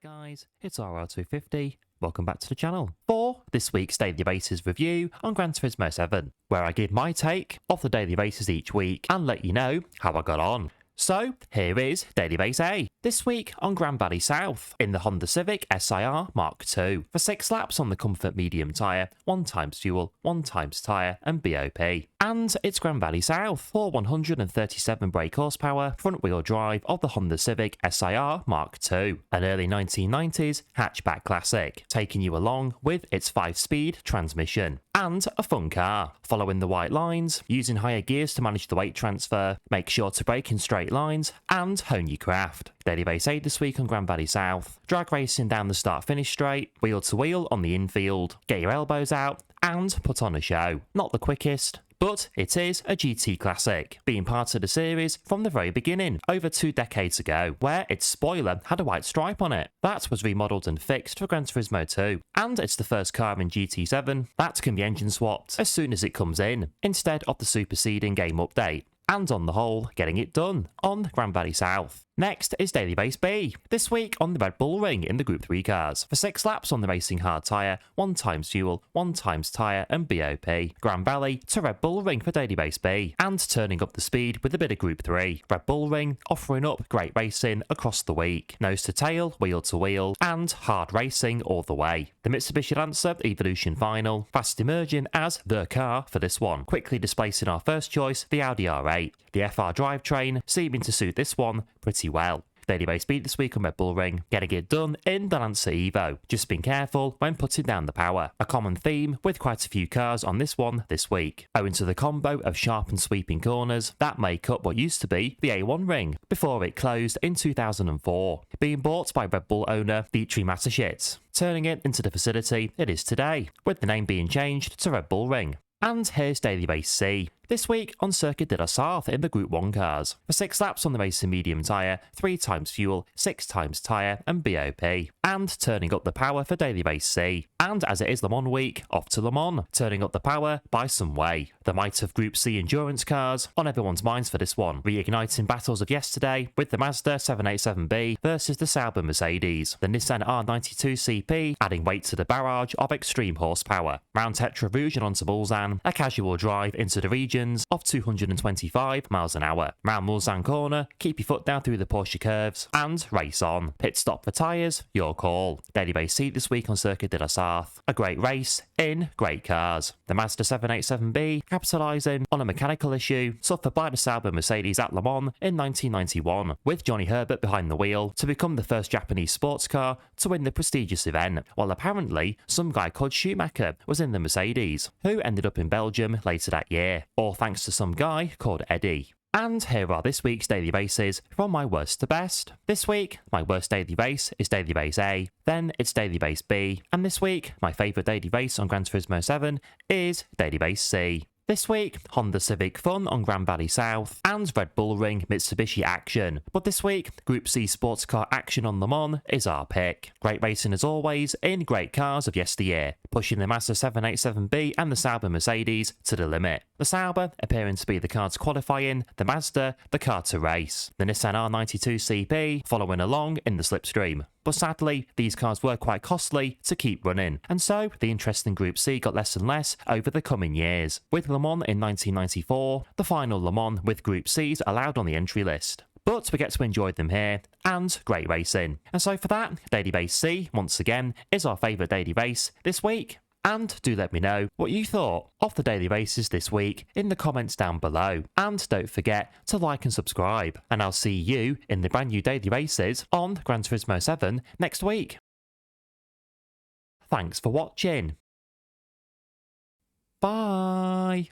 guys, it's AERO250. Welcome back to the channel for this week's Daily Races review on Gran Turismo 7, where I give my take of the daily races each week and let you know how I got on. So, here is Daily Race A. This week on Grand Valley South, in the Honda Civic SIR Mark II, for 6 laps on the Comfort Medium tyre, 1 times fuel, 1 times tyre and BOP. And it's Grand Valley South for 137 brake horsepower, front wheel drive of the Honda Civic SIR Mark II, an early 1990s hatchback classic, taking you along with its 5-speed transmission. And a fun car, following the white lines, using higher gears to manage the weight transfer, make sure to brake in straight lines, and hone your craft. Daily Race 8 this week on Grand Valley South, drag racing down the start-finish straight, wheel to wheel on the infield, get your elbows out, and put on a show. Not the quickest, but it is a GT classic, being part of the series from the very beginning, over 2 decades ago, where its spoiler had a white stripe on it. That was remodelled and fixed for Gran Turismo 2, and it's the first car in GT7 that can be engine swapped as soon as it comes in, instead of the superseding game update. And on the whole, getting it done on Grand Valley South. Next is Daily Race B, this week on the Red Bull Ring in the Group 3 cars, for 6 laps on the racing hard tyre, 1 times fuel, 1 times tyre and BOP. Grand Valley to Red Bull Ring for Daily Race B, and turning up the speed with a bit of Group 3. Red Bull Ring offering up great racing across the week, nose to tail, wheel to wheel, and hard racing all the way. The Mitsubishi Lancer Evolution Final, fast emerging as the car for this one, quickly displacing our first choice, the Audi R8. The FR drivetrain seeming to suit this one pretty well. Daily Race B this week on Red Bull Ring, getting it done in the Lancer Evo. Just being careful when putting down the power. A common theme with quite a few cars on this one this week, owing to the combo of sharp and sweeping corners that make up what used to be the A1 Ring, before it closed in 2004, being bought by Red Bull owner Dietrich Mateschitz, turning it into the facility it is today, with the name being changed to Red Bull Ring. And here's Daily Race C, this week on Circuit De La Sarthe in the Group 1 cars, for 6 laps on the racing medium tyre, 3 times fuel, 6 times tyre and BOP. And turning up the power for Daily Race C. And as it is Le Mans week, off to Le Mans, turning up the power by some way. The might of Group C endurance cars on everyone's minds for this one, reigniting battles of yesterday with the Mazda 787B versus the Sauber Mercedes, the Nissan R92 CP adding weight to the barrage of extreme horsepower, round Tetra Rouge and onto Mulsanne, a casual drive into the regions of 225 miles an hour. Round Mulsanne corner, keep your foot down through the Porsche curves, and race on. Pit stop for tyres, your call. Daily Race C this week on Circuit De La Sarthe. A great race in great cars. The Mazda 787B capitalising on a mechanical issue suffered by the Sauber Mercedes at Le Mans in 1991, with Johnny Herbert behind the wheel to become the first Japanese sports car to win the prestigious event, while apparently some guy called Schumacher was in the Mercedes, who ended up in Belgium later that year, all thanks to some guy called Eddie. And here are this week's daily races from my worst to best. This week, my worst daily race is Daily Race A, then it's Daily Race B, and this week, my favourite daily race on Gran Turismo 7 is Daily Race C. This week, Honda Civic Fun on Grand Valley South, and Red Bull Ring Mitsubishi Action. But this week, Group C Sports Car Action on Le Mans is our pick. Great racing as always, in great cars of yesteryear, pushing the Mazda 787B and the Sauber Mercedes to the limit. The Sauber appearing to be the car to qualifying, the Mazda the car to race. The Nissan R92 CP following along in the slipstream. But sadly, these cars were quite costly to keep running, and so the interest in Group C got less and less over the coming years, with Le Mans in 1994, the final Le Mans with Group Cs allowed on the entry list. But we get to enjoy them here, and great racing. And so for that, Daily Race C, once again, is our favourite daily race this week. And do let me know what you thought of the daily races this week in the comments down below. And don't forget to like and subscribe. And I'll see you in the brand new daily races on Gran Turismo 7 next week. Thanks for watching. Bye.